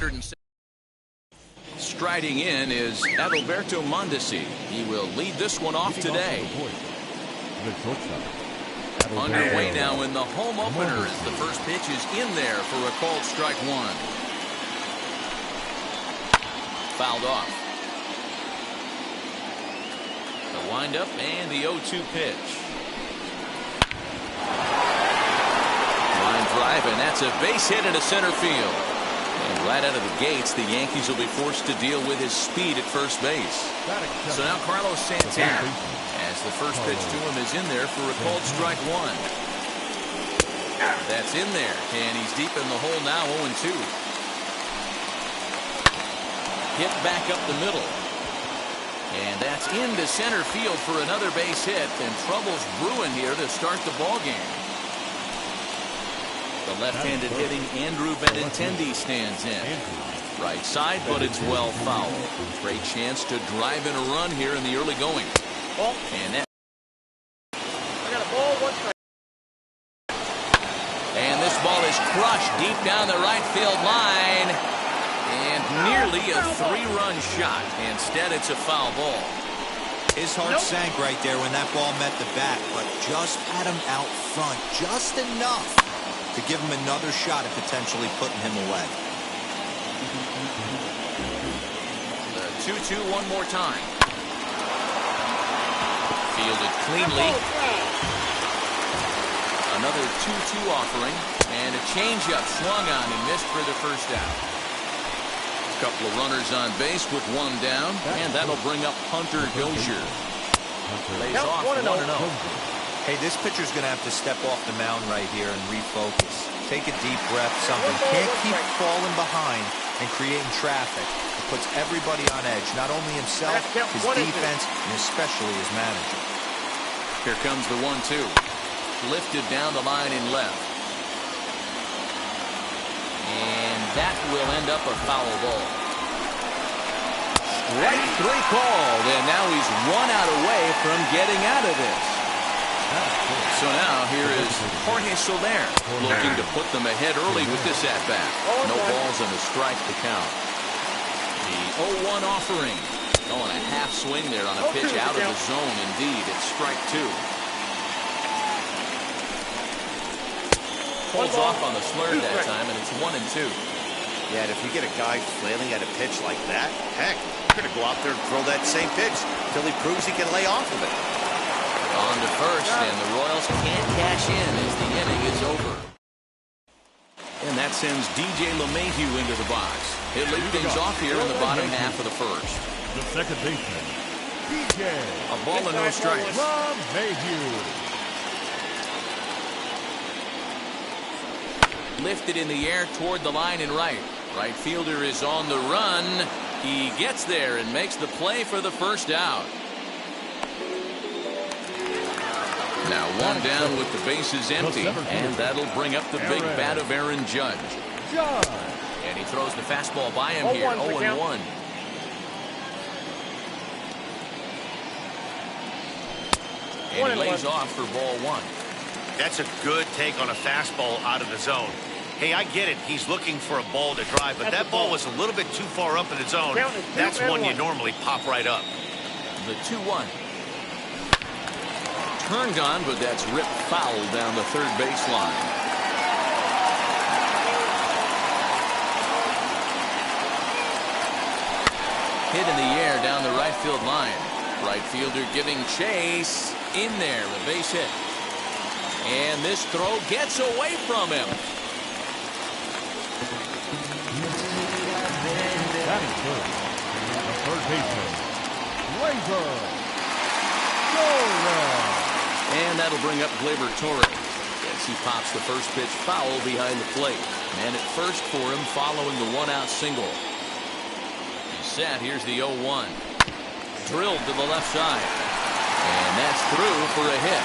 106. Striding in is Adalberto Mondesi. He will lead this one off today. Underway now in the home opener as the first pitch is in there for a called strike one. Fouled off. The windup and the 0-2 pitch. Line drive, and that's a base hit into center field. And right out of the gates, the Yankees will be forced to deal with his speed at first base. So now Carlos Santana, as the first pitch to him is in there for a called strike one. That's in there, and he's deep in the hole now, 0-2. Hit back up the middle. And that's into center field for another base hit, and trouble's brewing here to start the ball game. The left-handed hitting Andrew Benintendi stands in. Right side, but it's well fouled. Great chance to drive in a run here in the early going. And that. I got a ball, 1 strike. And this ball is crushed deep down the right field line. And nearly a 3-run shot. Instead, it's a foul ball. His heart sank right there when that ball met the bat, but just had him out front, just enough to give him another shot at potentially putting him away. The 2-2 one more time. Fielded cleanly. Another 2-2 offering, and a changeup swung on and missed for the first out. Couple of runners on base with one down, and that'll bring up Hunter Dozier. Lays off 1-0. Hey, this pitcher's going to have to step off the mound right here and refocus. Take a deep breath, something. Can't keep falling behind and creating traffic. It puts everybody on edge, not only himself, his defense, and especially his manager. Here comes the 1-2. Lifted down the line in left. And that will end up a foul ball. Strike 3 called, and now he's 1 out away from getting out of this. So now here is Jorge Soler looking to put them ahead early with this at-bat. No balls and a strike to count. The 0-1 offering. Oh, and a half swing there on a pitch out of the zone. Indeed, it's strike 2. Pulls off on the slur that time, and it's 1-2. Yeah, and if you get a guy flailing at a pitch like that, heck, you're going to go out there and throw that same pitch until he proves he can lay off of it. On to first, and the Royals can't cash in as the inning is over. And that sends DJ LeMahieu into the box. He'll lead things off here in the bottom half of the first. The second baseman, DJ. A ball and no strikes. LeMahieu. Lifted in the air toward the line and right. Right fielder is on the run. He gets there and makes the play for the first out. Now 1 down with the bases empty, and that'll bring up the big bat of Aaron Judge. And he throws the fastball by him here, 0-1. And he lays off for ball 1. That's a good take on a fastball out of the zone. Hey, I get it. He's looking for a ball to drive, but that ball was a little bit too far up in the zone. That's one you normally pop right up. The 2-1. Turn gone, but that's ripped foul down the third baseline. Hit in the air down the right field line. Right fielder giving chase. In there, a base hit. And this throw gets away from him. That is good. The third baseman, Gleyber Torres. And that'll bring up Gleyber Torres as he pops the first pitch foul behind the plate. Man at first for him following the 1-out single. He's set. Here's the 0-1. Drilled to the left side. And that's through for a hit.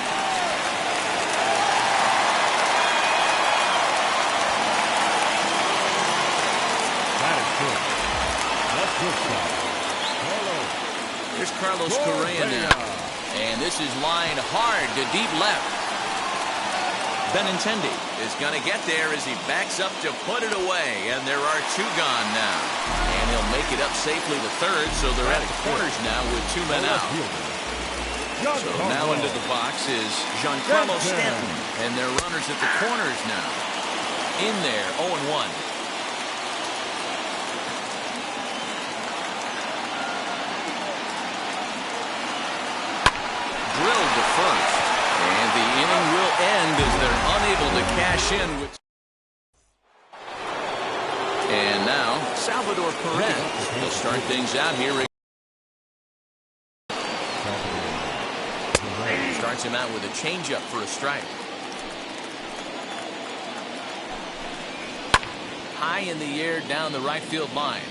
That is good. That's good shot. Here's Carlos Correa now. And this is line hard to deep left. Benintendi is going to get there as he backs up to put it away, and there are 2 gone now. And he'll make it up safely to third, so they're at the corners now with 2 men out. So now into the box is Giancarlo Stanton, and they're runners at the corners now. In there, 0-1. Drilled to first, and the inning will end as they're unable to cash in with. And now Salvador Perez will start things out here. Starts him out with a changeup for a strike. High in the air down the right field line,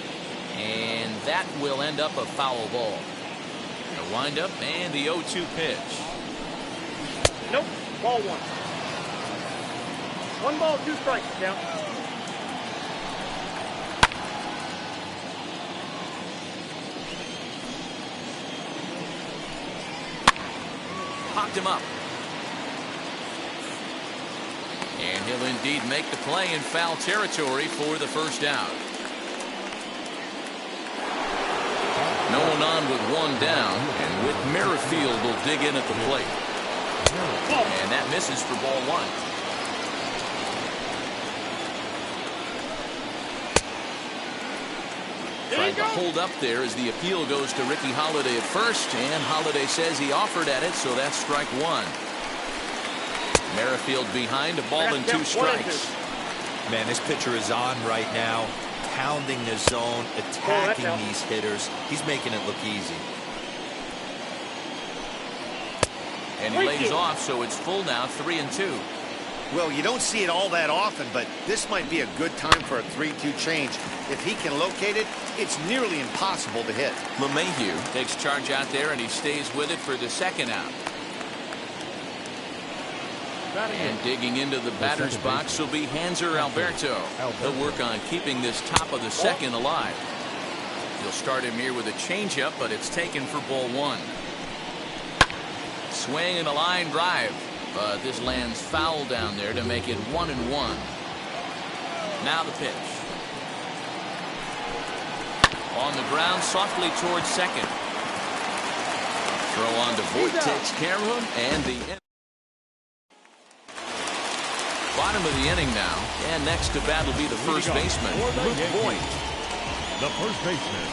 and that will end up a foul ball. The windup and the 0-2 pitch. Nope. Ball 1. 1 ball, 2 strikes. Count. Popped him up. And he'll indeed make the play in foul territory for the first out. No one on with 1 down, and Whit Merrifield will dig in at the plate. And that misses for ball 1. Trying to hold up there as the appeal goes to Ricky Holiday at first, and Holiday says he offered at it, so that's strike 1. Merrifield behind, a ball and 2 strikes. Man, this pitcher is on right now, pounding the zone, attacking these hitters. He's making it look easy. And he lays off, so it's full now, 3-2. Well, you don't see it all that often, but this might be a good time for a 3-2 change. If he can locate it, it's nearly impossible to hit. LeMahieu takes charge out there, and he stays with it for the second out. And digging into the batter's box will be Hanser Alberto. He'll work on keeping this top of the second alive. He'll start him here with a changeup, but it's taken for ball 1. Swing and a line drive, but this lands foul down there to make it 1-1. Now the pitch. On the ground, softly towards second. Throw on to Voit, takes care of him, and the bottom of the inning now, and next to bat will be the first baseman, Luke Voit. The first baseman.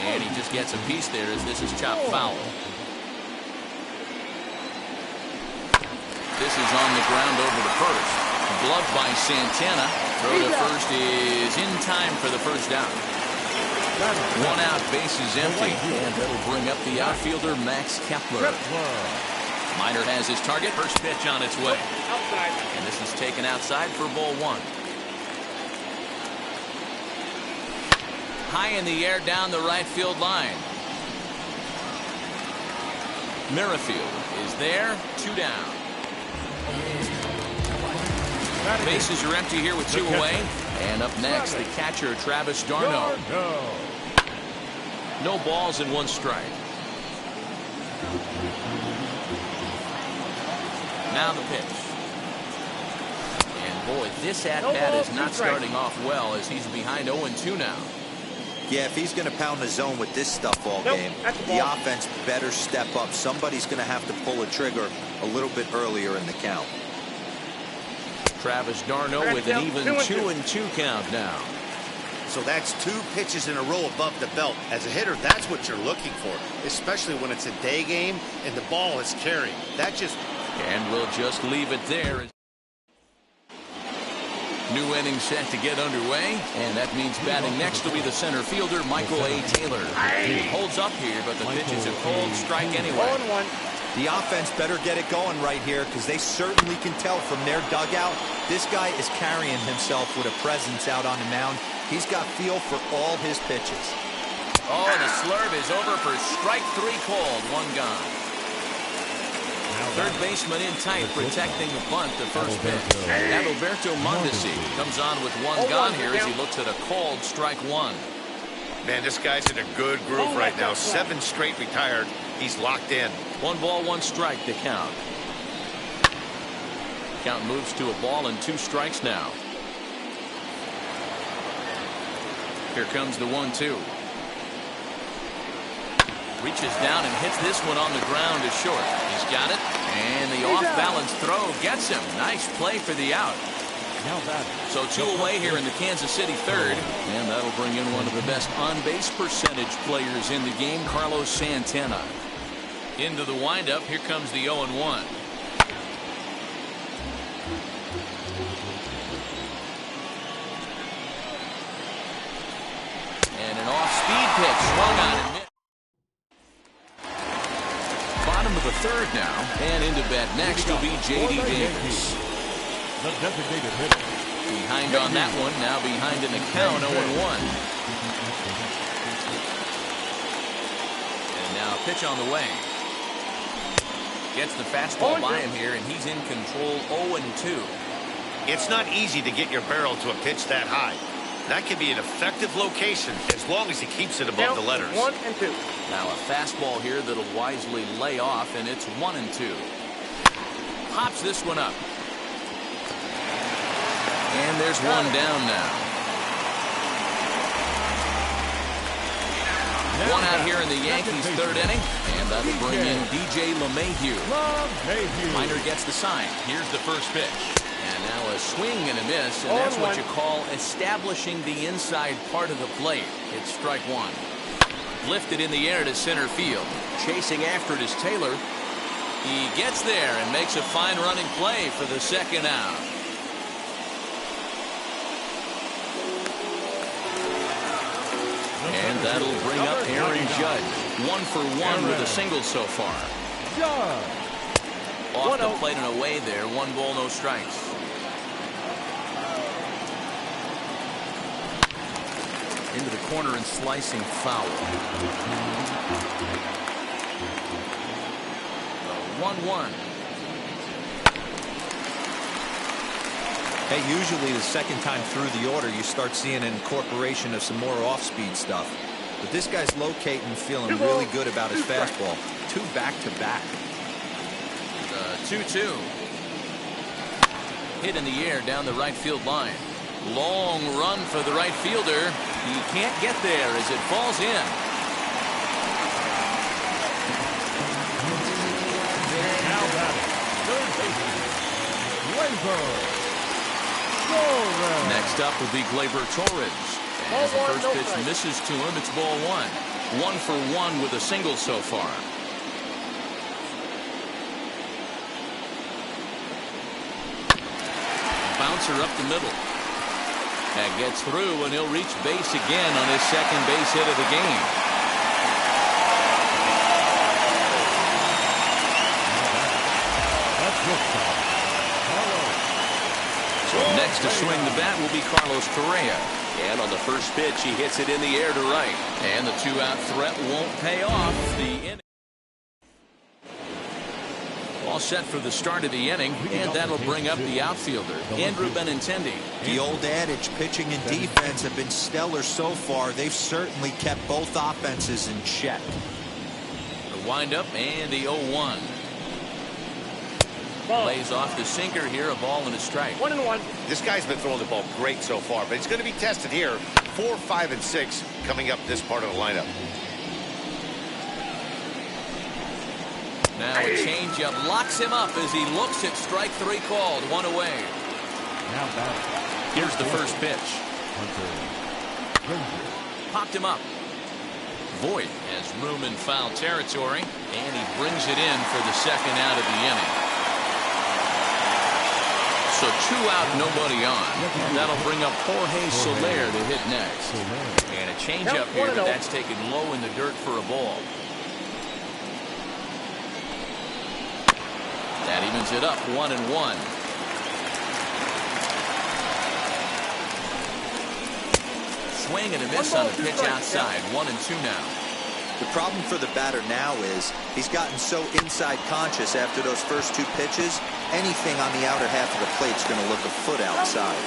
And he just gets a piece there as this is chopped foul. This is on the ground over to first. Gloved by Santana. Throw to first is in time for the first out. 1 out, bases empty, and that'll bring up the outfielder Max Kepler. Minor has his target. First pitch on its way. And this is taken outside for ball 1. High in the air down the right field line. Merrifield is there, 2 down. Bases are empty here with 2 away. And up next, the catcher, Travis d'Arnaud. No balls and 1 strike. Now the pitch. And boy, this at-bat is not starting off well as he's behind 0-2 now. Yeah, if he's going to pound the zone with this stuff all game, the offense better step up. Somebody's going to have to pull a trigger a little bit earlier in the count. Travis d'Arnaud with an even 2-2 count now. So that's 2 pitches in a row above the belt. As a hitter, that's what you're looking for, especially when it's a day game and the ball is carried. That just... And we'll just leave it there. New inning set to get underway, and that means batting next will be the center fielder, Michael A. Taylor. He holds up here, but the pitch is a cold strike anyway. The offense better get it going right here because they certainly can tell from their dugout this guy is carrying himself with a presence out on the mound. He's got feel for all his pitches. Oh, and the slurve is over for strike 3 called. 1 gone. Third baseman in tight, protecting the bunt, the first pitch. Adalberto Mondesi comes on with 1 gone here as he looks at a called strike 1. Man, this guy's in a good groove right now. 7 straight retired. He's locked in. 1 ball, 1 strike to count. Count moves to a ball and 2 strikes now. Here comes the 1-2. Reaches down and hits this one on the ground to short. He's got it. And the off-balance throw gets him. Nice play for the out. So 2 away here in the Kansas City third. And that'll bring in one of the best on-base percentage players in the game, Carlos Santana. Into the windup. Here comes the 0-1. And an off-speed pitch. Swung on and missed. Bottom of the third now. And into bat next will be J.D. Davis. The designated hitter. Behind on that one. Now behind in the count. 0-1. And now a pitch on the way. Gets the fastball by him here, and he's in control. 0-2. It's not easy to get your barrel to a pitch that high. That can be an effective location as long as he keeps it above the letters. 1-2. Now a fastball here that'll wisely lay off, and it's 1-2. Pops this one up. And there's one down now. One out here in the Yankees' third inning, and that'll bring in DJ LeMahieu. Minor gets the sign. Here's the first pitch. And now a swing and a miss, and that's what you call establishing the inside part of the plate. It's strike 1. Lifted in the air to center field. Chasing after it is Taylor. He gets there and makes a fine running play for the second out. And that'll bring up Aaron Judge. 1 for 1 with a single so far. Off the plate and away there. 1 ball, no strikes. Into the corner and slicing foul. 1-1. Hey, usually the second time through the order, you start seeing an incorporation of some more off-speed stuff. But this guy's locating, feeling really good about his fastball. 2 back-to-back. 2-2. Hit in the air down the right field line. Long run for the right fielder. He can't get there as it falls in. Now batting, third baseman, Next up will be Gleyber Torres. As the first pitch misses to him, it's ball 1. 1 for 1 with a single so far. Bouncer up the middle. That gets through, and he'll reach base again on his second base hit of the game. That's good stuff. So next to swing the bat will be Carlos Correa. And on the first pitch, he hits it in the air to right. And the 2-out threat won't pay off. The inning all set for the start of the inning, and that'll bring up the outfielder, Andrew Benintendi. The old adage, pitching and defense have been stellar so far. They've certainly kept both offenses in check. The windup and the 0-1. Lays off the sinker here, a ball and a strike. 1-1. This guy's been throwing the ball great so far, but he's going to be tested here. 4, 5, and 6 coming up this part of the lineup. Now a changeup locks him up as he looks at strike 3 called. 1 away. Now batting. Here's the first pitch. Popped him up. Voit has room in foul territory, and he brings it in for the second out of the inning. So 2 out, nobody on. And that'll bring up Jorge Soler to hit next. And a changeup here, but that's taken low in the dirt for a ball. That evens it up, 1-1. Swing and a miss on the pitch outside. 1-2 now. The problem for the batter now is he's gotten so inside conscious after those first 2 pitches. Anything on the outer half of the plate is going to look a foot outside.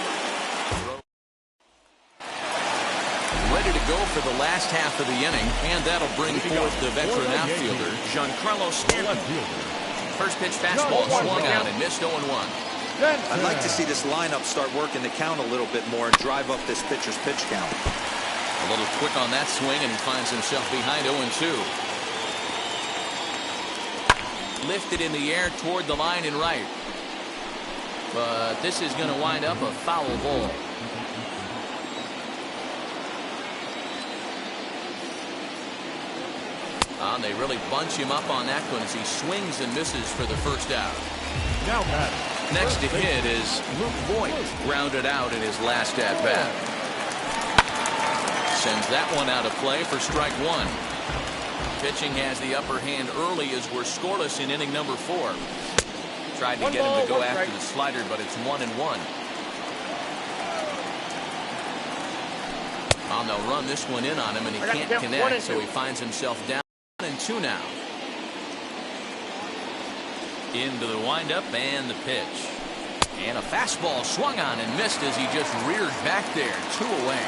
Ready to go for the last half of the inning, and that'll bring forth the veteran outfielder, Giancarlo Stanton. First pitch fastball swung out and missed 0-1. I'd like to see this lineup start working the count a little bit more and drive up this pitcher's pitch count. A little quick on that swing, and he finds himself behind 0-2. Lifted in the air toward the line and right. But this is going to wind up a foul ball. They really bunch him up on that one as he swings and misses for the first out. Now back. Next to hit is Luke Voigt, grounded out in his last at bat. Sends that one out of play for strike one. Pitching has the upper hand early as we're scoreless in inning number 4. Tried to get him to go after the slider, but it's 1-1. They'll run this one in on him, and he can't connect, so he finds himself down 1-2 now. Into the windup and the pitch. And a fastball swung on and missed as he just reared back there. 2 away.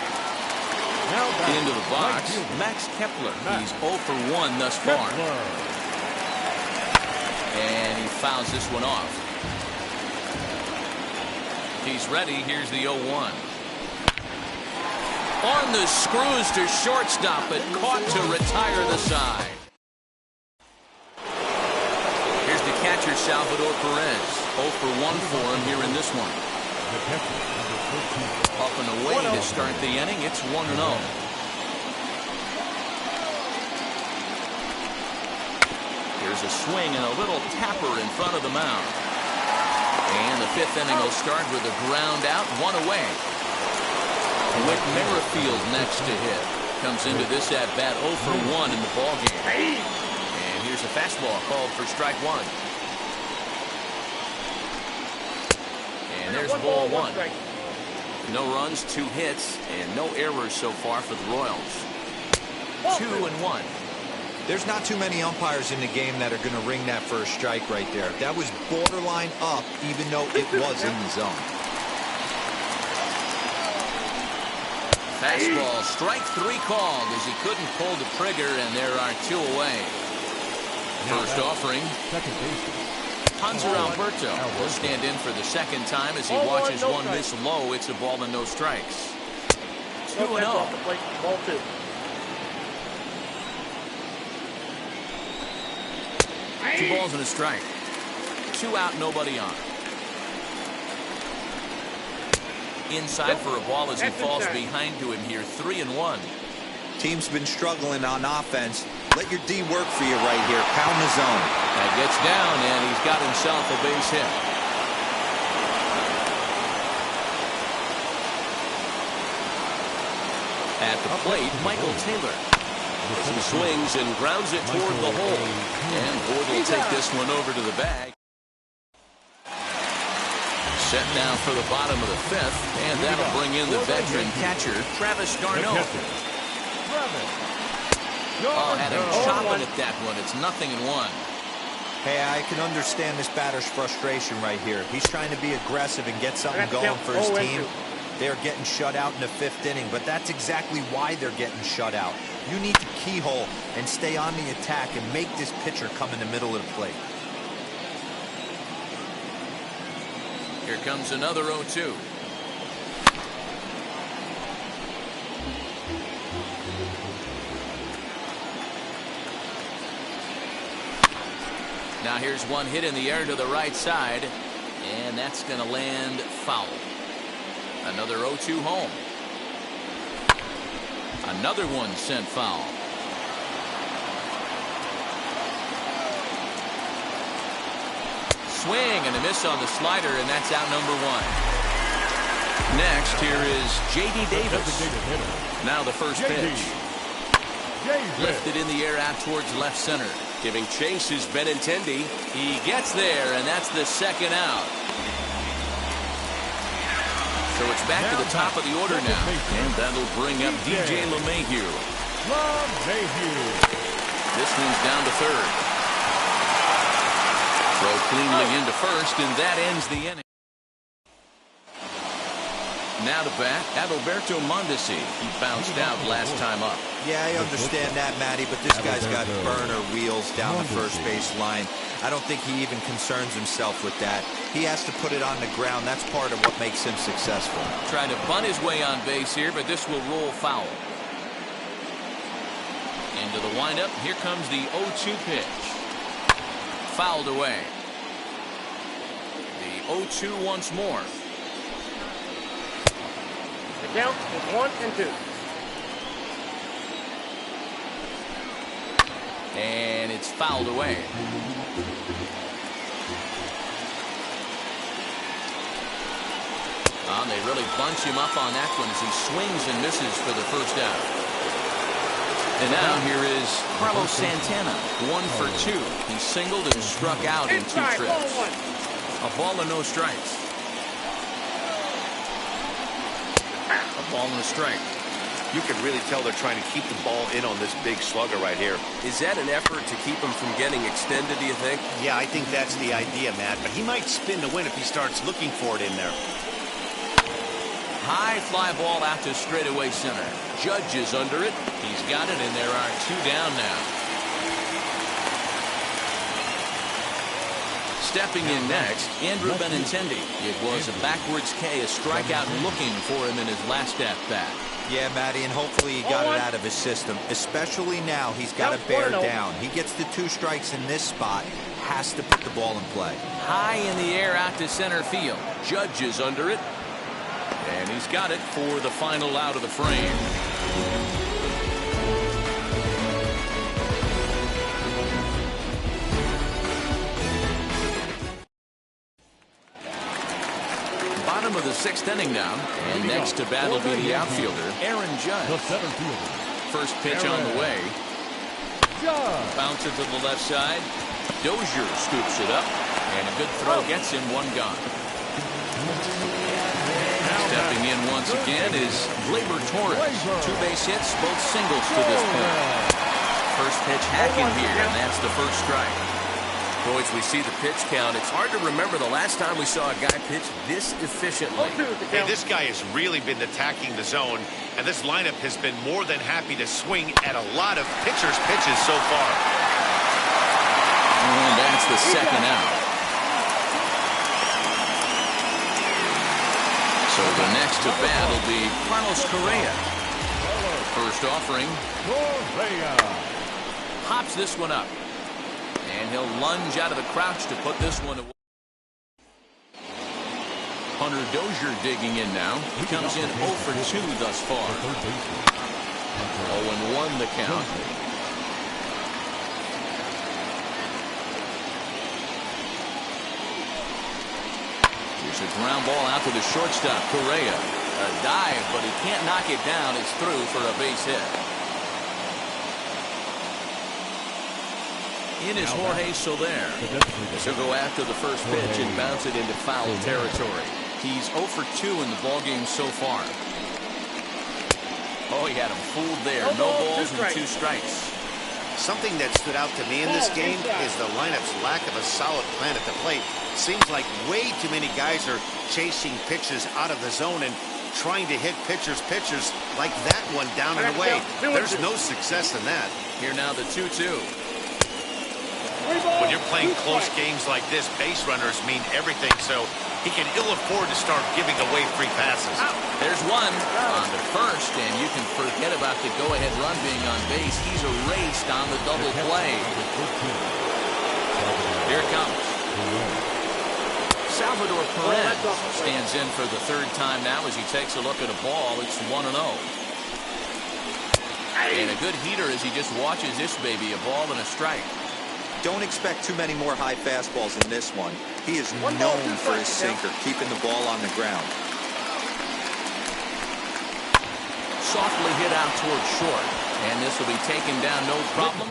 Now back. Into the box, Max Kepler. He's 0 for 1 thus far. And he fouls this one off. He's ready. Here's the 0-1. On the screws to shortstop, but caught to retire the side. Here's the catcher, Salvador Perez. 0 for 1 for him here in this one. Up and away to start the inning. It's 1-0. Here's a swing and a little tapper in front of the mound. And the 5th inning will start with a ground out, 1 away. Whit Merrifield next to hit. Comes into this at bat 0 for 1 in the ballgame. And here's a fastball called for strike 1. And there's ball 1. No runs, 2 hits, and no errors so far for the Royals. 2-1. There's not too many umpires in the game that are going to ring that first strike right there. That was borderline up, even though it was in the zone. Fastball, strike 3 called as he couldn't pull the trigger, and there are 2 away. First offering. Hanser Alberto will stand in for the second time as he watches one miss low. It's a ball and no strikes. 2-0. Ball 2. Two balls and a strike. 2 out, nobody on. Inside for a ball as he falls behind to him here. 3-1. Team's been struggling on offense. Let your D work for you right here. Pound the zone. That gets down, and he's got himself a base hit. At the plate, Michael Taylor. He swings and grounds it toward the hole. And Ward will take this one over to the bag. Set now for the bottom of the 5th, and that'll bring in the veteran catcher, Travis d'Arnaud. Had him chopping at that one. It's 0-1. Hey, I can understand this batter's frustration right here. He's trying to be aggressive and get something going for his team. They're getting shut out in the 5th inning, but that's exactly why they're getting shut out. You need to keyhole and stay on the attack and make this pitcher come in the middle of the plate. Here comes another 0-2. Now here's one hit in the air to the right side, and that's going to land foul. Another 0-2 home. Another one sent foul. Swing and a miss on the slider, and that's out number 1. Next, here is J.D. Davis. Now the first pitch. Lifted in the air out towards left center. Giving chase is Benintendi. He gets there, and that's the second out. So it's back to the top of the order now. And that'll bring up DJ LeMahieu. This one's down to third. Throw cleanly into first, and that ends the inning. Now to bat, Adalberto Mondesi. He bounced out last time up. Yeah, I understand that, Matty, but this guy's got burner wheels down the first base line. I don't think he even concerns himself with that. He has to put it on the ground. That's part of what makes him successful. Trying to bunt his way on base here, but this will roll foul. Into the windup. Here comes the 0-2 pitch. Fouled away. The 0-2 once more. The count is 1-2. And it's fouled away. They really bunch him up on that one as he swings and misses for the first out. And now here is Carlos Santana, 1 for 2. He singled and struck out in 2 trips. A ball and no strikes. A ball and a strike. You can really tell they're trying to keep the ball in on this big slugger right here. Is that an effort to keep him from getting extended, do you think? Yeah, I think that's the idea, Matt. But he might spin to win if he starts looking for it in there. High fly ball out to straightaway center. Judge is under it. He's got it, and there are 2 down now. Stepping in next, Andrew Benintendi. It was a backwards K, a strikeout looking for him in his last at-bat. Yeah, Matty, and hopefully he got it out of his system. Especially now, he's got to bear down. He gets the 2 strikes in this spot, has to put the ball in play. High in the air out to center field. Judge is under it. And he's got it for the final out of the frame. Bottom of the 6th inning now. And next to bat will be the outfielder, Aaron Judge. The center fielder. First pitch on the way. Bounces to the left side. Dozier scoops it up. And a good throw gets him 1 gone. Stepping in once again is Gleyber Torres. 2 base hits, both singles to this point. First pitch hacking here, and that's the first strike. Boys, we see the pitch count. It's hard to remember the last time we saw a guy pitch this efficiently. Hey, this guy has really been attacking the zone, and this lineup has been more than happy to swing at a lot of pitchers' pitches so far. And that's the 2nd out. So the next to bat will be Carlos Correa. First offering. Hops this one up. And he'll lunge out of the crouch to put this one away. Hunter Dozier digging in now. He comes in 0 for 2 thus far. 0-1 the count. Here's a ground ball out to the shortstop, Correa. A dive, but he can't knock it down. It's through for a base hit. In is Jorge Soler. He'll go after the first pitch and bounce it into foul territory. He's 0 for 2 in the ballgame so far. Oh, he had him fooled there. No balls and 2 strikes. Something that stood out to me in this game is the lineup's lack of a solid plan at the plate. Seems like way too many guys are chasing pitches out of the zone and trying to hit pitchers like that one down and away. There's no success in that. Here now the 2-2. When you're playing close games like this, base runners mean everything, so he can ill afford to start giving away free passes. There's one on the first, and you can forget about the go-ahead run being on base. He's erased on the double play. Here it comes. Salvador Perez stands in for the 3rd time now as he takes a look at a ball. It's 1-0. And a good heater as he just watches this baby, a ball and a strike. Don't expect too many more high fastballs in this one. He is known for his sinker, keeping the ball on the ground. Softly hit out towards short. And this will be taken down no problem.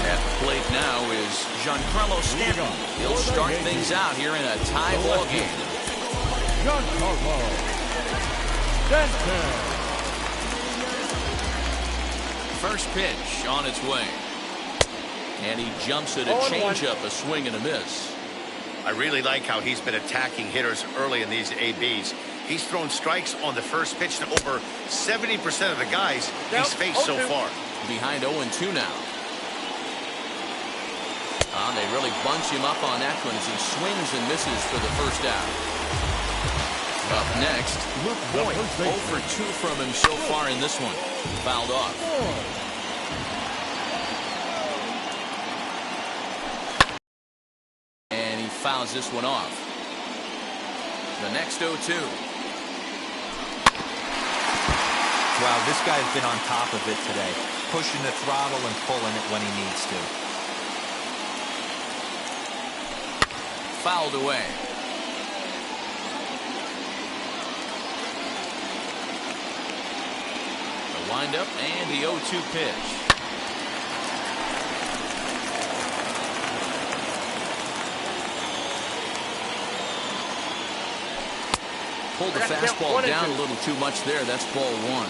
At the plate now is Giancarlo Stanton. He'll start things out here in a tie ball game. Giancarlo Stanton. First pitch on its way. And he jumps at a changeup, a swing and a miss. I really like how he's been attacking hitters early in these ABs. He's thrown strikes on the first pitch to over 70% of the guys he's faced so far. Behind 0-2 now. They really bunch him up on that one as he swings and misses for the first out. Up next, Luke Boyd. 0 for 2 from him so far in this one. Fouled off. And he fouls this one off. The next 0-2. Wow, this guy's been on top of it today. Pushing the throttle and pulling it when he needs to. Fouled away. The windup and the 0-2 pitch. Pulled the fastball down a little too much there. That's ball 1.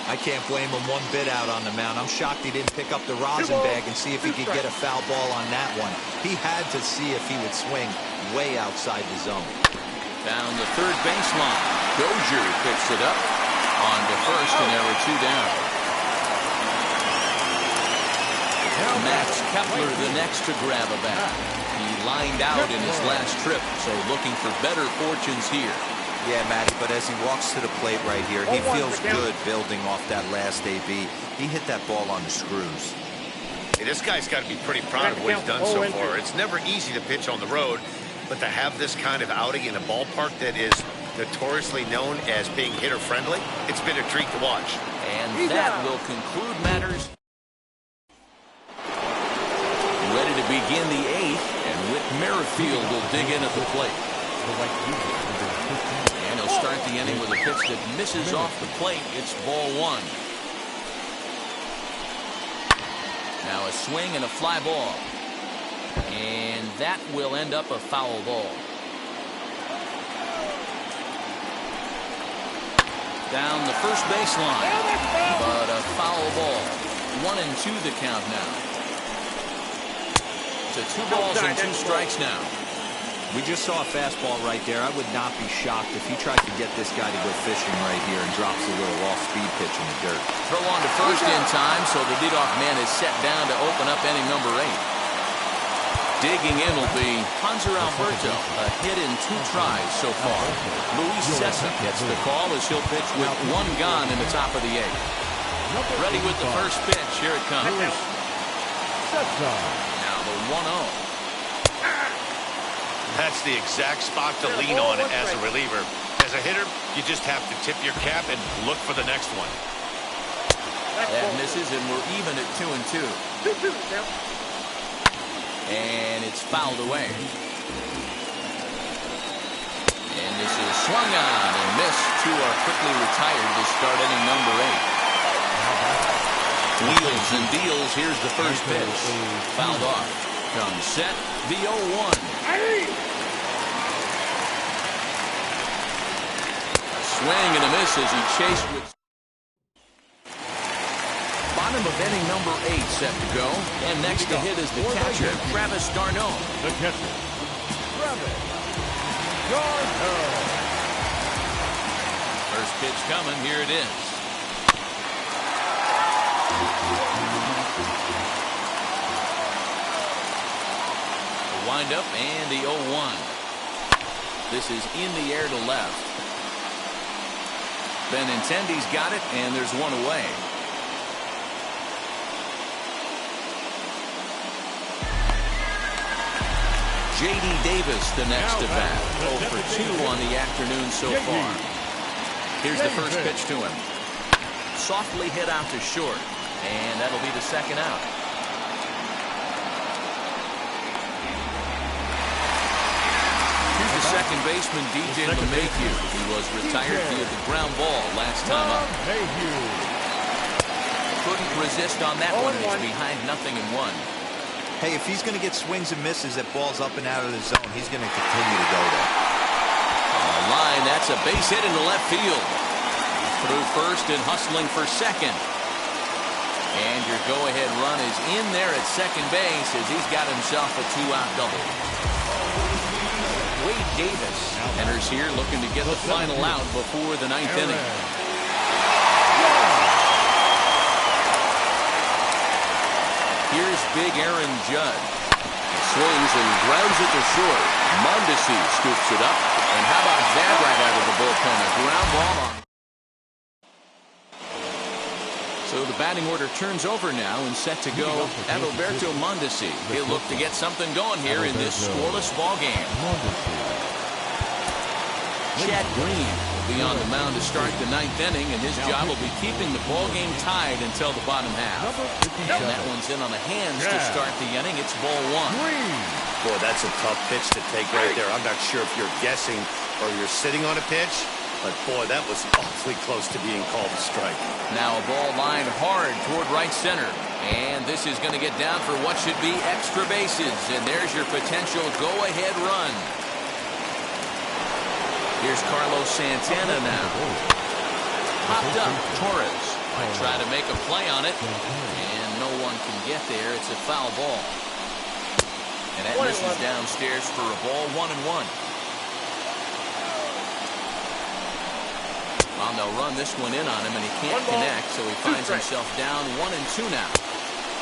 I can't blame him one bit out on the mound. I'm shocked he didn't pick up the rosin bag and see if he could get a foul ball on that one. He had to see if he would swing way outside the zone. Down the third baseline. Dozier picks it up. On to first, and there were 2 down. Max Kepler the next to grab a bat. He lined out in his last trip, so looking for better fortunes here. Yeah, Matty, but as he walks to the plate right here, he feels good building off that last AB. He hit that ball on the screws. Hey, this guy's got to be pretty proud of what he's done so far. It's never easy to pitch on the road, but to have this kind of outing in a ballpark that is notoriously known as being hitter-friendly, it's been a treat to watch. And that will conclude matters. Ready to begin the 8th, and Whit Merrifield will dig in at the plate. And he'll start the inning with a pitch that misses off the plate. It's ball 1. Now a swing and a fly ball. And that will end up a foul ball. Down the first baseline. But a foul ball. 1-2 the count now. To 2 balls and 2 strikes now. We just saw a fastball right there. I would not be shocked if he tried to get this guy to go fishing right here and drops a little off-speed pitch in the dirt. Throw on to first in time, so the leadoff man is set down to open up inning number 8. Digging in will be Hanser Alberto, a hit in 2 tries so far. Luis Cessa gets the call as he'll pitch with 1 gone in the top of the 8th. Ready with the first pitch. Here it comes. Now the 1-0. That's the exact spot to lean on as a reliever. As a hitter, you just have to tip your cap and look for the next one. That misses, and we're even at 2-2. And it's fouled away. And this is swung on and missed. 2 are quickly retired to start inning number 8. Wheels and deals. Here's the first pitch. Fouled off. Comes set. The 0-1. Swing and a miss as he chased with. Bottom of inning number 8 set to go. And next to hit is the catcher, Travis d'Arnaud. The catcher, Travis d'Arnaud. First pitch coming. Here it is. The windup and the 0-1. This is in the air to left. Benintendi's got it, and there's 1 away. J.D. Davis the next to bat. 0 for 2 on the afternoon so far. Here's the first pitch to him. Softly hit out to short, and that'll be the second out. Here's the second baseman, DJ LeMahieu. He was retired via the ground ball last time up. Couldn't resist on that one. He's behind 0-1. Hey, if he's going to get swings and misses at balls up and out of the zone, he's going to continue to go there. On the line, that's a base hit into left field. Through first and hustling for second. And your go-ahead run is in there at second base as he's got himself a 2-out double. Wade Davis Davis enters here looking to get the final out before the ninth inning. Here's big Aaron Judge. He swings and grounds it to short. Mondesi scoops it up. And how about that right out of the bullpen? A ground ball on. So the batting order turns over now and set to go Adalberto Mondesi. He'll look to get something going here in this scoreless ball game. Chad Green will be on the mound to start the ninth inning, and his job will be keeping the ball game tied until the bottom half. And that one's in on the hands to start the inning. It's ball one. Boy, that's a tough pitch to take right there. I'm not sure if you're guessing or you're sitting on a pitch, but boy, that was awfully close to being called a strike. Now a ball lined hard toward right center. And this is going to get down for what should be extra bases. And there's your potential go-ahead run. Here's Carlos Santana now. Popped up. Torres might try to make a play on it. And no one can get there. It's a foul ball. And that misses downstairs for a ball, 1-1. Well, they'll run this one in on him, and he can't connect, so he finds himself down 1-2 now.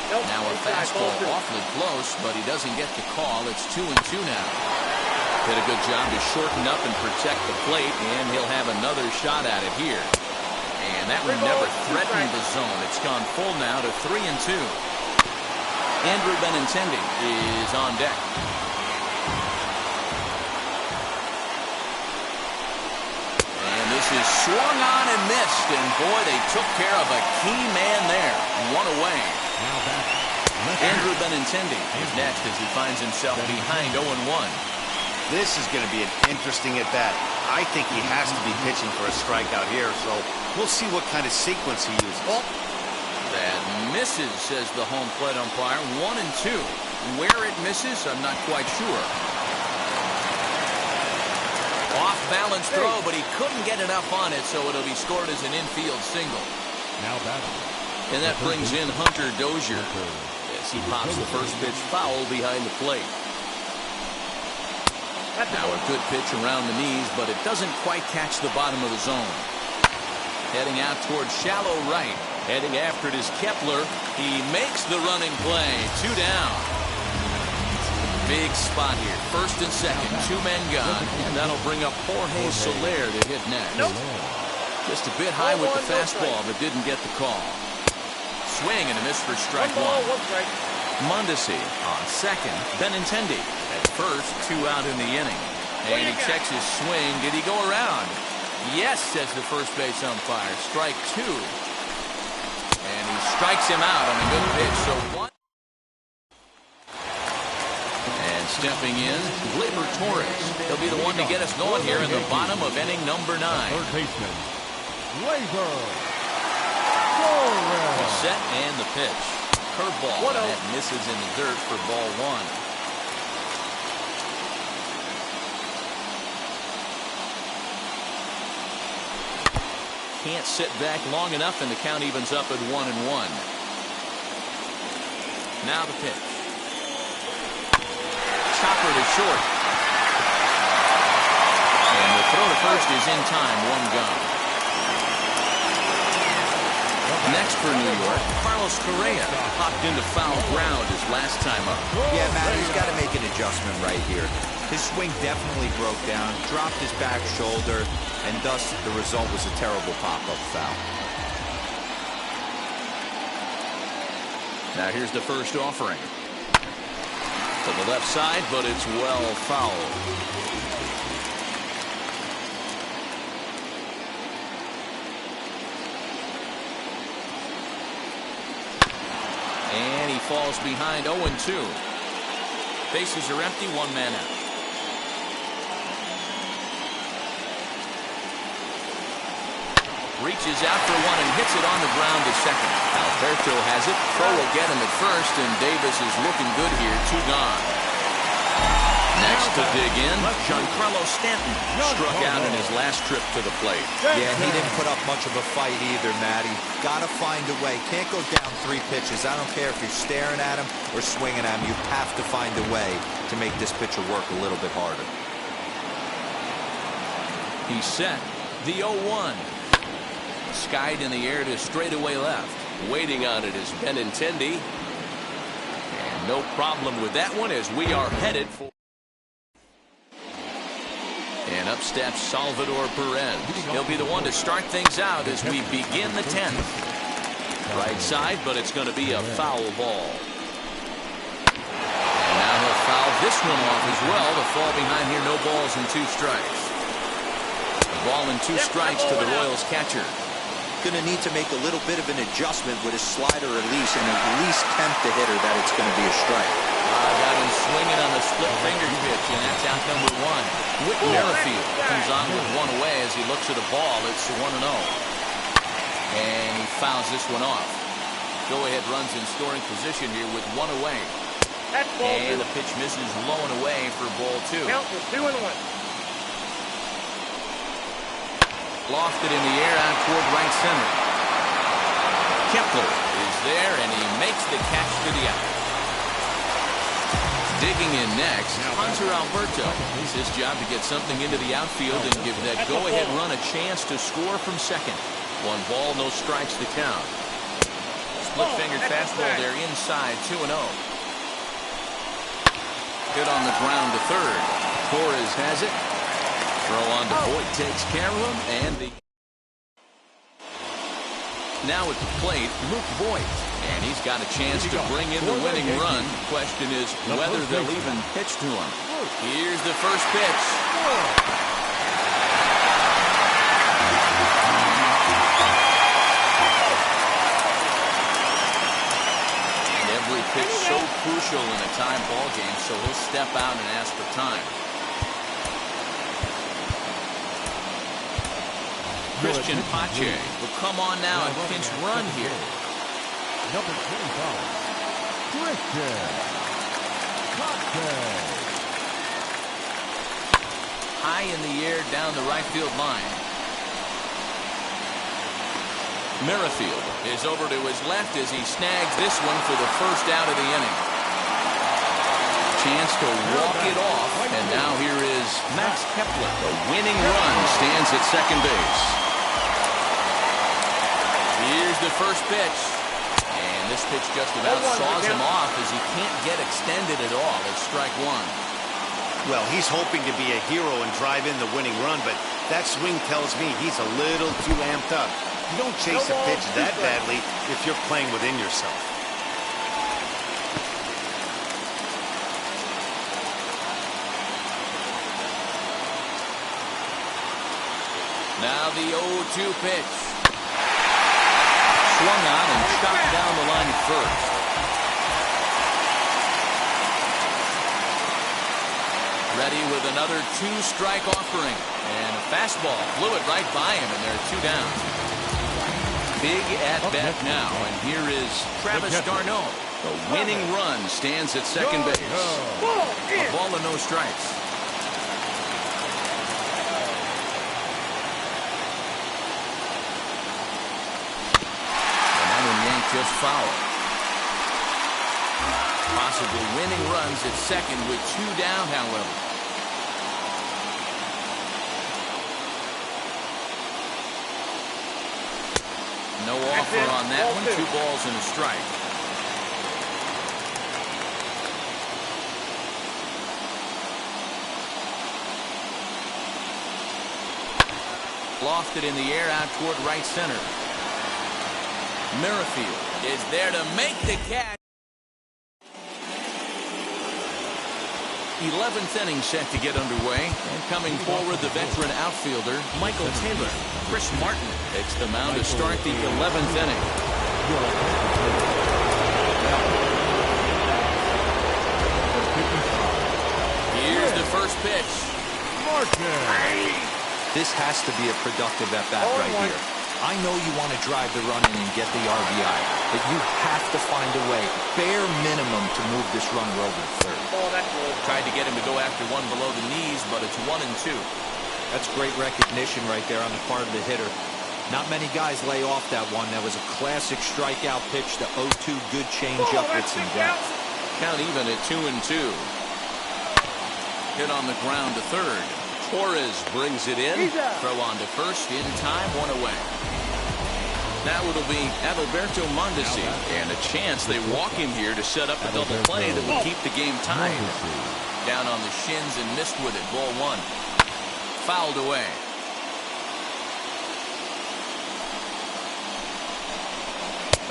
Now a fastball awfully close, but he doesn't get the call. It's 2-2 now. Did a good job to shorten up and protect the plate, and he'll have another shot at it here. And that one never threatened the zone. It's gone full now to 3-2. Andrew Benintendi is on deck. And this is swung on and missed, and boy, they took care of a key man there. One away. Andrew Benintendi is next as he finds himself behind 0-1. This is going to be an interesting at-bat. I think he has to be pitching for a strikeout here, so we'll see what kind of sequence he uses. That misses, says the home plate umpire. 1-2. Where it misses, I'm not quite sure. Off-balance throw, but he couldn't get enough on it, so it'll be scored as an infield single. Now batting. And that brings in Hunter Dozier as he pops the first pitch foul behind the plate. Now a good pitch around the knees, but it doesn't quite catch the bottom of the zone. Heading out towards shallow right. Heading after it is Kepler. He makes the running play. 2 down. Big spot here. First and second. 2 men gone. And that'll bring up Jorge Soler to hit next. Just a bit high with the fastball, but didn't get the call. Swing and a miss for strike one. Mondesi on second. Benintendi at first. 2 out in the inning. And he checks his swing. Did he go around? Yes, says the first base umpire. Strike 2. And he strikes him out on a good pitch. So 1. And stepping in, Gleyber Torres. He'll be the one to get us going here in the bottom of inning number 9. Third baseman, Gleyber Torres. Set and the pitch. Curveball. That misses in the dirt for ball 1. Can't sit back long enough, and the count evens up at 1-1. Now the pitch. Chopper to short. And the throw to first is in time. 1 gone. Next for New York, Carlos Correa popped into foul ground his last time up. Yeah, Matt, he's got to make an adjustment right here. His swing definitely broke down, dropped his back shoulder, and thus the result was a terrible pop-up foul. Now here's the first offering. To the left side, but it's well fouled. And he falls behind 0-2. Bases are empty, 1 man out. Reaches out for one and hits it on the ground to second. Alberto has it. Throw will get him at first, and Davis is looking good here. 2 gone. Next to dig in, Giancarlo Stanton struck out in his last trip to the plate. Yeah, he didn't put up much of a fight either, Matty. Got to find a way. Can't go down 3 pitches. I don't care if you're staring at him or swinging at him. You have to find a way to make this pitcher work a little bit harder. He's set. The 0-1. Skied in the air to straightaway left. Waiting on it is Benintendi. And no problem with that one as we are headed for. And up steps Salvador Perez. He'll be the one to start things out as we begin the 10th. Right side, but it's going to be a foul ball. And now he'll foul this one off as well. The fall behind here, no balls and 2 strikes. A ball and 2 strikes to the Royals catcher. Going to need to make a little bit of an adjustment with his slider release and at least tempt the hitter that it's going to be a strike. Got him swinging on the split finger pitch, and that's out number 1. Whit Merrifield comes on with 1 away as he looks at a ball. It's 1-0. And he fouls this one off. Go-ahead runs in scoring position here with 1 away. And the pitch misses low and away for ball 2. Count is 2-1. Lofted in the air out toward right center. Kepler is there, and he makes the catch for the out. Digging in next, Hunter Alberto. It's his job to get something into the outfield and give that go-ahead run a chance to score from second. 1 ball, no strikes to count. Split-fingered fastball there inside, 2-0. Hit on the ground to third. Torres has it. Throw on to Voit takes care of him, and now at the plate, Luke Voit, and he's got a chance to bring in the winning run. The question is whether they'll even pitch to him. Here's the first pitch. And every pitch so crucial in a tie ball game, so he'll step out and ask for time. Christian Pache will come on now and pinch run here. Number 25, Christian Pache. High in the air down the right field line. Merrifield is over to his left as he snags this one for the first out of the inning. Chance to walk it off, and now here is Max Kepler. The winning run stands at second base. Here's the first pitch. And this pitch just about saws him off as he can't get extended at all. It's strike 1. Well, he's hoping to be a hero and drive in the winning run, but that swing tells me he's a little too amped up. You don't chase a pitch that badly if you're playing within yourself. Now the 0-2 pitch. Swung on and chopped down the line first. Ready with another 2-strike offering. And a fastball blew it right by him, and there are 2 down. Big at-bat now, and here is Travis d'Arnaud. The winning run stands at second base. A ball and no strikes. Just foul. Possibly winning runs at second with 2 down, however. No offer on that one. 2 balls and a strike. Lofted in the air out toward right center. Merrifield is there to make the catch. 11th inning set to get underway. And coming forward, the veteran outfielder, Michael Taylor. Chris Martin takes the mound to start the 11th inning. Here's the first pitch. This has to be a productive at-bat right here. I know you want to drive the run in and get the RBI, but you have to find a way, bare minimum, to move this runner over to third. Tried to get him to go after one below the knees, but it's 1 and 2. That's great recognition right there on the part of the hitter. Not many guys lay off that one. That was a classic strikeout pitch, the 0-2 good change-up with some depth. Count even at 2 and 2. Hit on the ground to third. Torres brings it in. Throw on to first in time, one away. Now it'll be Adalberto Mondesi, and a chance they walk him here to set up a double play that will keep the game tied. Down on the shins and missed with it. Ball one. Fouled away.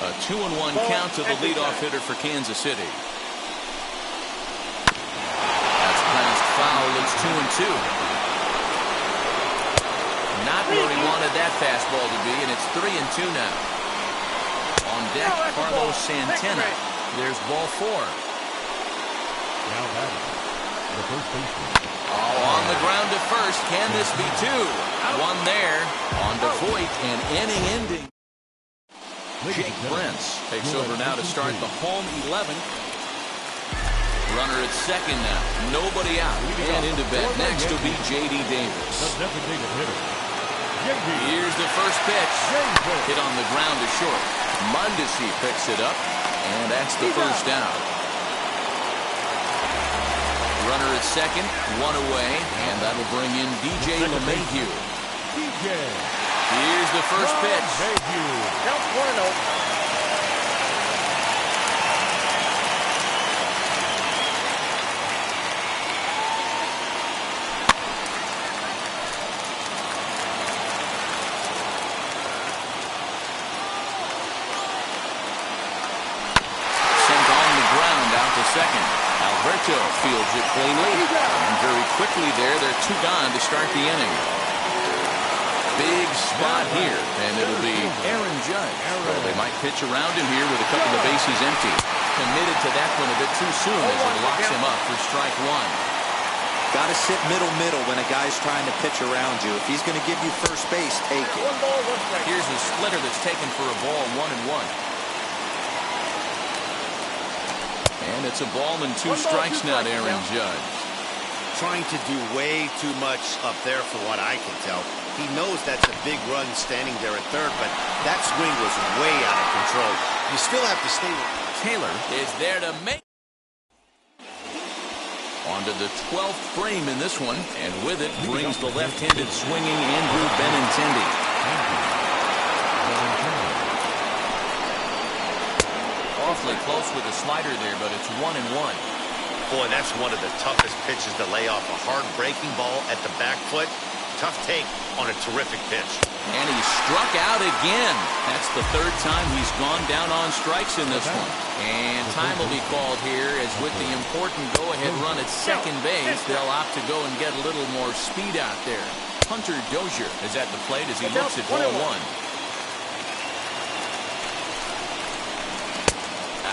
A 2-1 count to the leadoff hitter for Kansas City. That's past foul. It's 2-2. Not where he wanted that fastball to be, and it's 3-2 now. On deck, Carlos Santana. There's ball four. Now batting, the first baseman. Oh, on the ground to first. Can this be two? One there. On to Voit, and inning-ending. Jake Brentz takes over now to start the home 11. Runner at second now. Nobody out. And into bat next will be J.D. Davis. The designated hitter. Here's the first pitch. Hit on the ground to short. Mondesi picks it up, and that's the first out. Runner at second, one away, and that'll bring in DJ LeMahieu. Here's the first pitch. Count 1-0. Second. Alberto fields it cleanly, and very quickly they're two gone to start the inning. Big spot here, and it'll be Aaron Judge. Well, they might pitch around him here with a couple of bases empty. Committed to that one a bit too soon as it locks him up for strike one. Got to sit middle when a guy's trying to pitch around you. If he's going to give you first base, take it. Here's a splitter that's taken for a ball, 1-1. And it's a ball and two strikes now to Aaron Judge. Trying to do way too much up there for what I can tell. He knows that's a big run standing there at third, but that swing was way out of control. You still have to stay with Taylor is there to make. Onto the 12th frame in this one, and with it brings the left-handed swinging Andrew Benintendi. Awfully close with a slider there, but it's 1-1. Boy, that's one of the toughest pitches to lay off. A hard breaking ball at the back foot. Tough take on a terrific pitch. And he struck out again. That's the third time he's gone down on strikes in this one. And time will be called here, as with the important go-ahead run at second base, they'll opt to go and get a little more speed out there. Hunter Dozier is at the plate as he looks at ball one.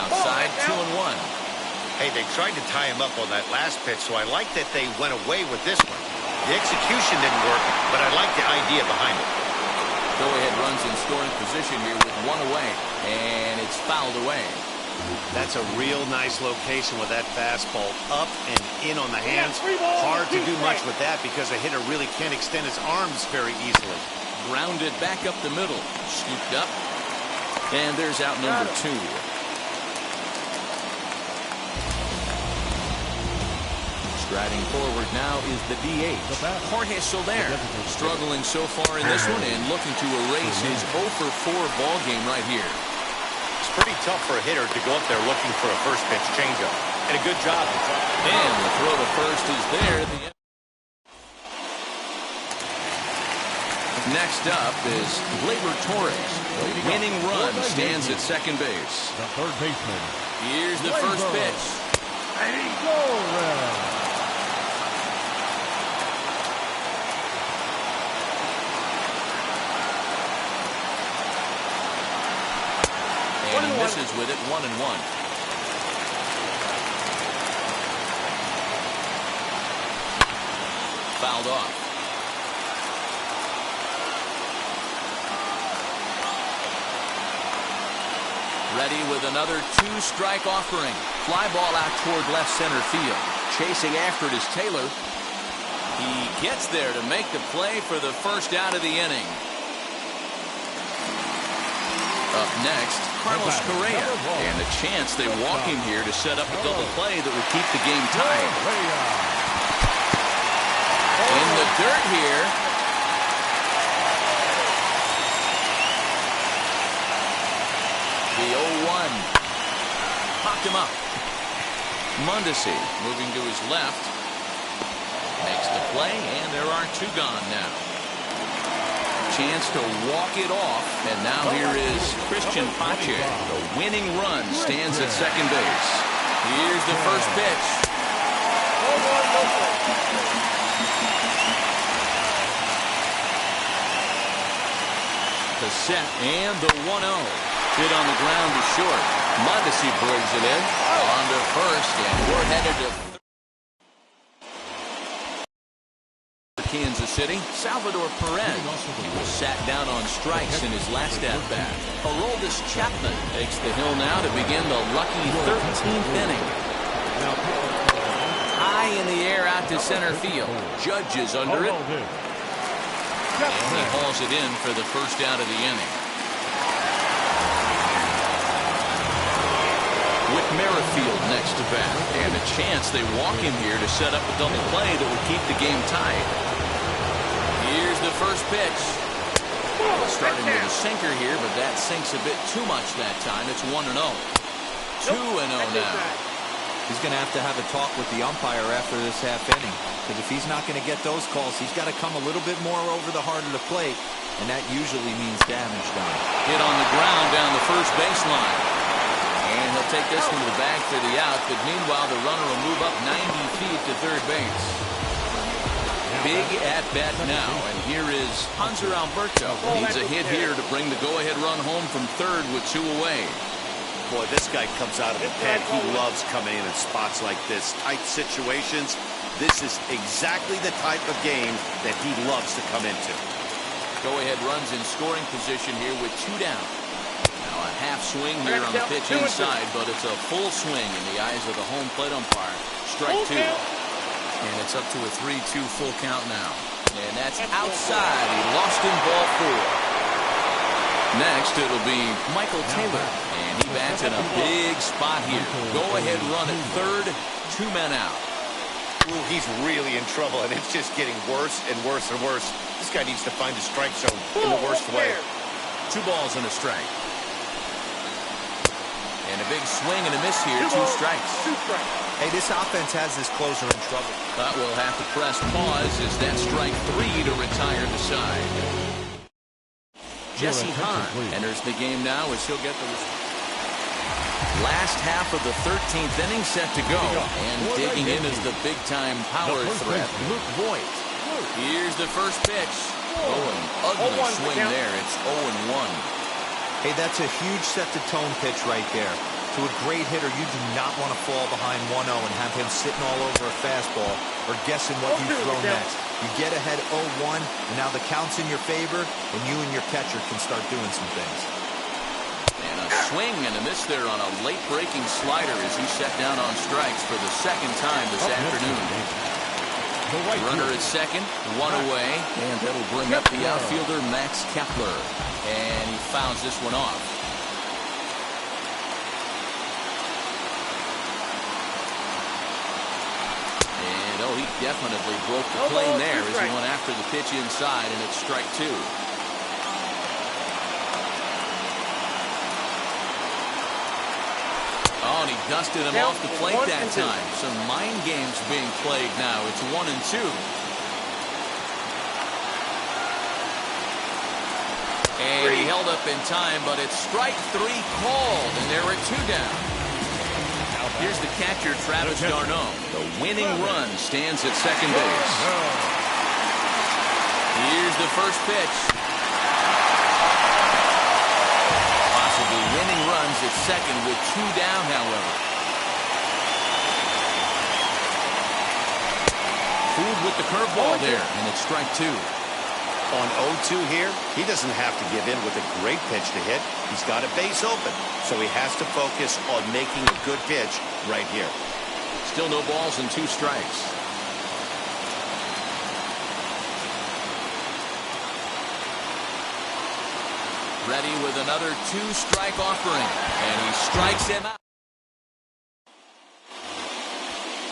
Outside, 2-1. Hey, they tried to tie him up on that last pitch, so I like that they went away with this one. The execution didn't work, but I like the idea behind it. Go-ahead runs in scoring position here with one away, and it's fouled away. That's a real nice location with that fastball up and in on the hands. Hard to do much with that because a hitter really can't extend his arms very easily. Grounded back up the middle, scooped up, and there's out number two. Striding forward now is the DH, Jorge Soler, struggling so far in this one and looking to erase his 0-for-4 ball game right here. It's pretty tough for a hitter to go up there looking for a first pitch changeup. And a good job. And the throw to first is there. Next up is Gleyber Torres. The winning run stands at second base. The third baseman. Here's the first pitch. And he misses with it, 1-1. Fouled off. Ready with another two-strike offering. Fly ball out toward left center field. Chasing after it is Taylor. He gets there to make the play for the first out of the inning. Up next, Carlos Correa. And a chance they walk him here to set up a double play that would keep the game tied. In the dirt here. The 0-1. Popped him up. Mondesi moving to his left. Makes the play, and there are two gone now. Chance to walk it off, and now here is Christian Pache. The winning run stands at second base. Here's the first pitch. The set and the 1-0. Hit on the ground to short. Mondesi brings it in. On to first, and we're headed to Kansas City, Salvador Perez. He was sat down on strikes in his last at-bat. Aroldis Chapman takes the hill now to begin the lucky 13th inning. High in the air out to center field. Judge is under it. And he hauls it in for the first out of the inning. With Merrifield next to bat, and a chance they walk him here to set up a double play that will keep the game tied. Here's the first pitch. Starting with a sinker here, but that sinks a bit too much that time. It's 1-0. 2-0 now. He's going to have a talk with the umpire after this half inning, because if he's not going to get those calls, he's got to come a little bit more over the heart of the plate, and that usually means damage done. Hit on the ground down the first baseline. And he'll take this one to the bag for the out, but meanwhile the runner will move up 90 feet to third base. Big at-bat now, and here is Hanser Alberto. Needs a hit here to bring the go-ahead run home from third with two away. Boy, this guy comes out of the pen. He loves coming in spots like this. Tight situations. This is exactly the type of game that he loves to come into. Go-ahead runs in scoring position here with two down. Now a half swing here on the pitch inside, but it's a full swing in the eyes of the home plate umpire. Strike two. And it's up to a 3-2 full count now. And that's outside. He lost in ball four. Next, it'll be Michael Taylor. And he bats in a big spot here. Go-ahead run at third. Two men out. Ooh, he's really in trouble, and it's just getting worse and worse and worse. This guy needs to find the strike zone in the worst way. 2 balls and a strike. And a big swing and a miss here. 2 strikes. Hey, this offense has this closer in trouble. But we'll have to press pause as that strike 3 to retire the side. Jesse Hahn enters the game now as he'll get the last half of the 13th inning set to go. And digging in is the big-time power threat, Luke Voigt. Here's the first pitch. Oh, an ugly swing there. It's 0-1. Hey, that's a huge set-the-tone pitch right there. To a great hitter, you do not want to fall behind 1-0 and have him sitting all over a fastball or guessing what you throw next. You get ahead 0-1, and now the count's in your favor, and you and your catcher can start doing some things. And a swing and a miss there on a late-breaking slider as he set down on strikes for the second time this afternoon. Runner at second, 1 away, and that'll bring up the outfielder Max Kepler. And he fouls this one off. And oh, he definitely broke the plane there as he went after the pitch inside, and it's strike 2. Oh, and he dusted him off the plate that time. Some mind games being played now. It's 1-2. And he held up in time, but it's strike 3 called, and there are 2 down. Here's the catcher, Travis d'Arnaud. The winning run stands at second base. Here's the first pitch. Possibly winning runs at second with 2 down, however. Fooled with the curveball there, and it's strike 2. On 0-2 here, he doesn't have to give in with a great pitch to hit. He's got a base open, so he has to focus on making a good pitch right here. Still no balls and 2 strikes. Ready with another 2-strike offering, and he strikes him out.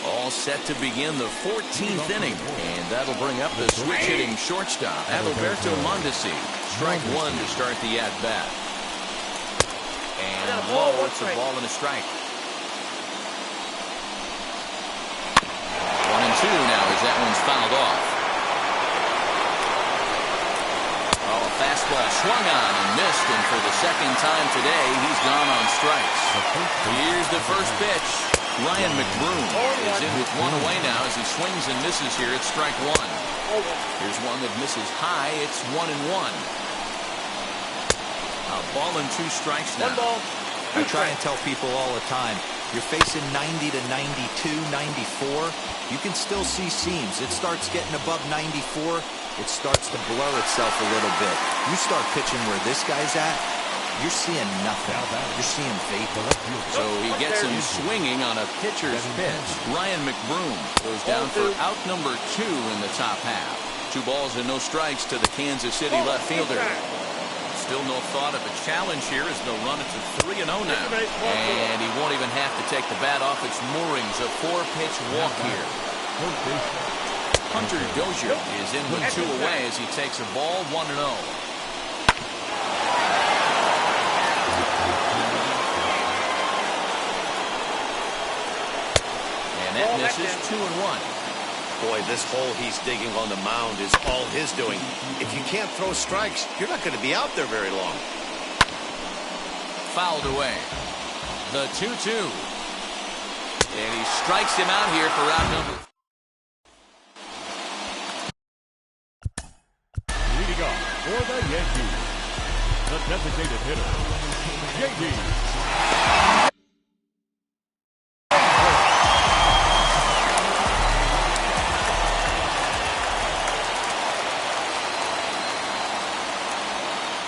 All ball set to begin the 14th inning. And that'll bring up the switch-hitting shortstop, Adalberto Mondesi. Strike one to start the at-bat. And low, it's a ball and a strike. 1-2 now as that one's fouled off. Oh, a fastball swung on and missed, and for the second time today, he's gone on strikes. Here's the first pitch. Ryan McBroom is in with one away now as he swings and misses here at strike one. Here's one that misses high. It's 1-1. A ball and two strikes now. I try and tell people all the time, you're facing 90 to 92, 94. You can still see seams. It starts getting above 94. It starts to blur itself a little bit. You start pitching where this guy's at, you're seeing nothing. You're seeing vapor. So he gets him swinging on a pitcher's pitch. Ryan McBroom goes down for out number 2 in the top half. 2 balls and no strikes to the Kansas City left fielder. Still no thought of a challenge here as they'll run it to 3-0 now. And he won't even have to take the bat off its moorings. A 4-pitch walk here. Hunter Dozier is in with 2 away as he takes a ball 1-0. And that misses 2-1. Boy, this hole he's digging on the mound is all his doing. If you can't throw strikes, you're not going to be out there very long. Fouled away. The 2-2. And he strikes him out here for out number. Leading off for the Yankees, the designated hitter, J.D.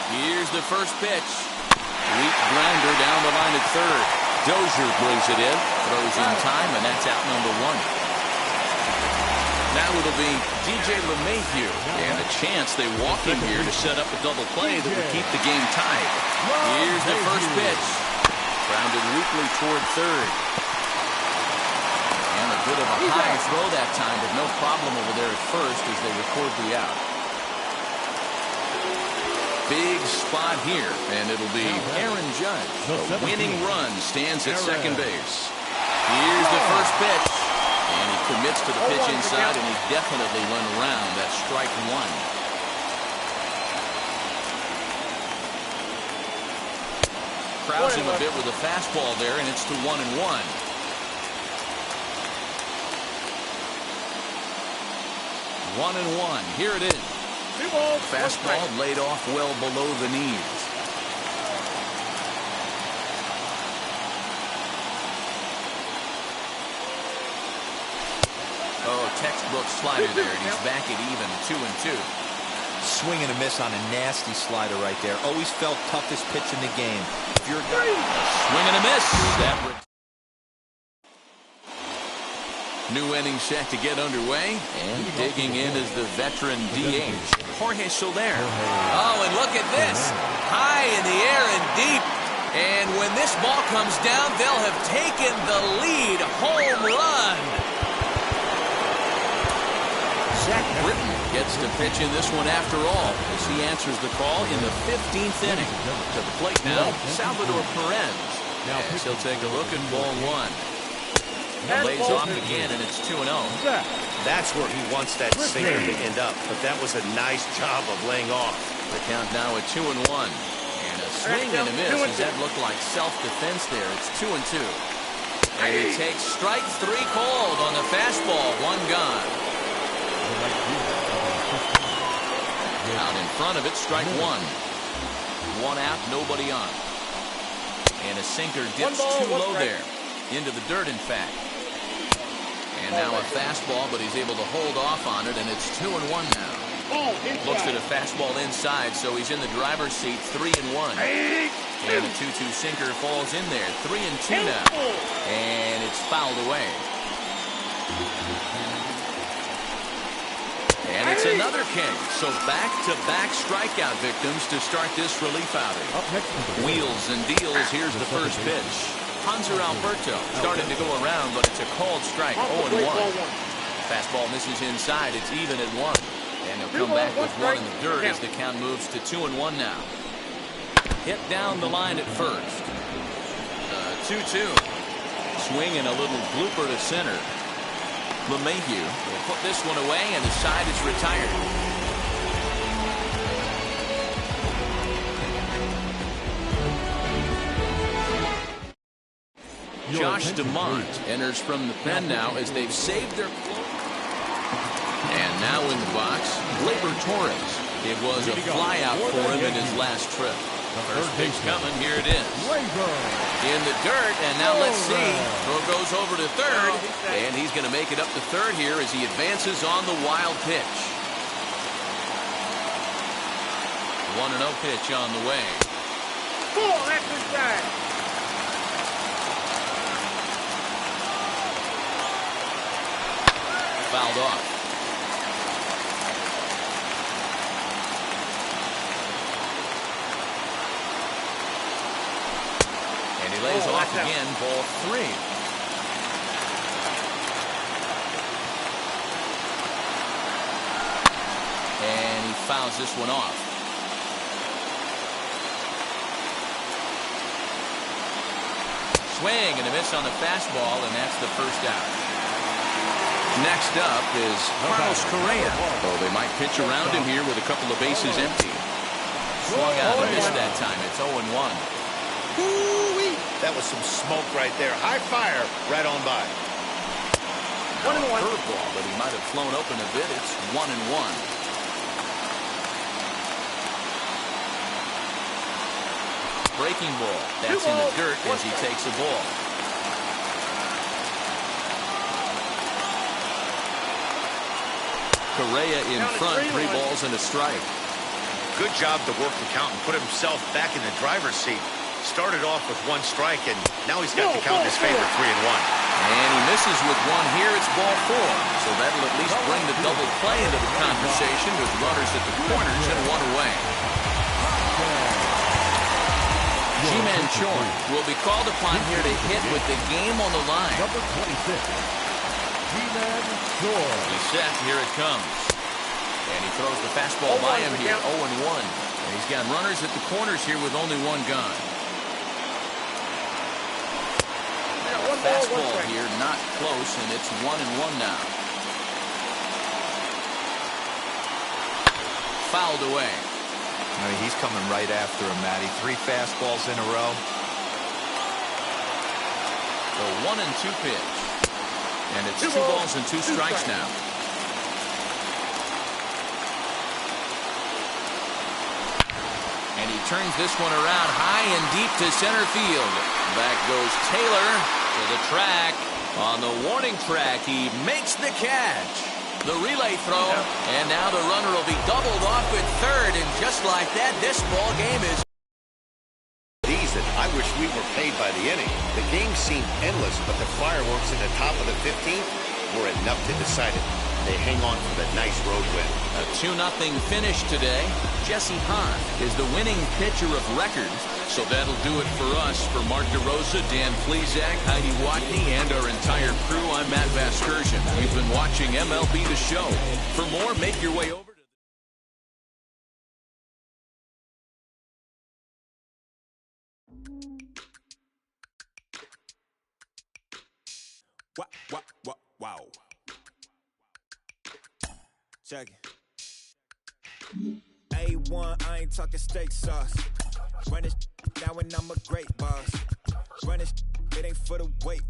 Here's the first pitch. Weak grounder down the line at third. Dozier brings it in, throws in time, and that's out number 1. Now it'll be DJ LeMahieu, and a chance they walk him here to set up a double play that would keep the game tied. Here's the first pitch. Grounded weakly toward third. And a bit of a high throw that time, but no problem over there at first as they record the out. Big spot here, and it'll be Aaron Judge. A winning run stands at second base. Here's the first pitch. And he commits to the pitch inside, and he definitely went around that strike one. Crowds him a bit with a fastball there, and it's to 1-1. One and one. Here it is. Fastball laid off well below the knees. Oh, textbook slider there, and he's back at even 2-2. Swing and a miss on a nasty slider right there. Always felt toughest pitch in the game. If you're a guy, swing and a miss. New inning set to get underway, and digging in is the veteran DH, Jorge Soler. Oh, and look at this. High in the air and deep. And when this ball comes down, they'll have taken the lead. Home run. Zach Britton gets to pitch in this one after all, as he answers the call in the 15th inning. To the plate now, Salvador Perez. As he'll take a look at ball one. Lays off again, and it's 2-0. That's where he wants that sinker to end up, but that was a nice job of laying off. The count now at 2-1. And a swing and a miss, as that looked like self-defense there. It's 2-2. And he takes strike 3 called on the fastball. 1 gone. Out in front of it, strike 1. 1 out, nobody on. And a sinker dips too low there. Into the dirt, in fact. And now a fastball, but he's able to hold off on it, and it's 2-1 now. Looks at a fastball inside, so he's in the driver's seat, 3-1. And a 2-2 sinker falls in there, 3-2 now. And it's fouled away. And it's another king. So back-to-back strikeout victims to start this relief outing. Wheels and deals. Here's the first pitch. Hanser Alberto starting to go around, but it's a called strike. 0-1. Fastball misses inside. It's even at 1. And he'll come back with 1 in the dirt as the count moves to 2-1 now. Hit down the line at first. 2-2. Swing and a little blooper to center. LeMahieu will put this one away, and the side is retired. Josh DeMont enters from the pen now as they've saved their close. And now in the box, Gleyber Torres. It was a flyout for him in his last trip. First pitch coming. Here it is. In the dirt, and now let's see. Throw goes over to third, and he's going to make it up to third here as he advances on the wild pitch. 1-0 pitch on the way. Fouled off. And he lays off again, ball 3. And he fouls this one off. Swing and a miss on the fastball, and that's the first out. Next up is Carlos Correa. Oh, they might pitch around him here with a couple of bases empty. Swung out and missed that time. It's 0-1. That was some smoke right there. High fire right on by. 1-1. Curveball, but he might have flown open a bit. It's 1-1. Breaking ball. That's in the dirt as he takes a ball. Correa in front, 3 balls and a strike. Good job to work the count and put himself back in the driver's seat. Started off with 1 strike, and now he's got the count in his favor, 3-1. And he misses with 1 here. It's ball 4. So that'll at least bring the double play into the conversation with runners at the corners and 1 away. G-Man Choi will be called upon here to hit with the game on the line. Number 26. G-Man Choi. He's set. Here it comes. And he throws the fastball by him here. 0-1. And he's got runners at the corners here with only 1 gone. Fastball here, not close, and it's 1-1 now. Fouled away. I mean, he's coming right after him, Matty. 3 fastballs in a row. The 1-2 pitch. And it's 2 balls and 2 strikes now. And he turns this one around high and deep to center field. Back goes Taylor to the track. On the warning track, he makes the catch. The relay throw, and now the runner will be doubled off at third, and just like that, this ball game is. These that I wish we were paid by the inning. The game seemed endless, but the fireworks at the top of the 15th were enough to decide it. They hang on for the nice road win. A 2-0 finish today. Jesse Hahn is the winning pitcher of record. So that'll do it for us. For Mark DeRosa, Dan Plesac, Heidi Watney, and our entire crew, I'm Matt Vasgersian. You've been watching MLB The Show. For more, make your way over to Wow. Check it. A1, I ain't talking steak sauce. Run this now and I'm a great boss. Run this, it ain't for the weight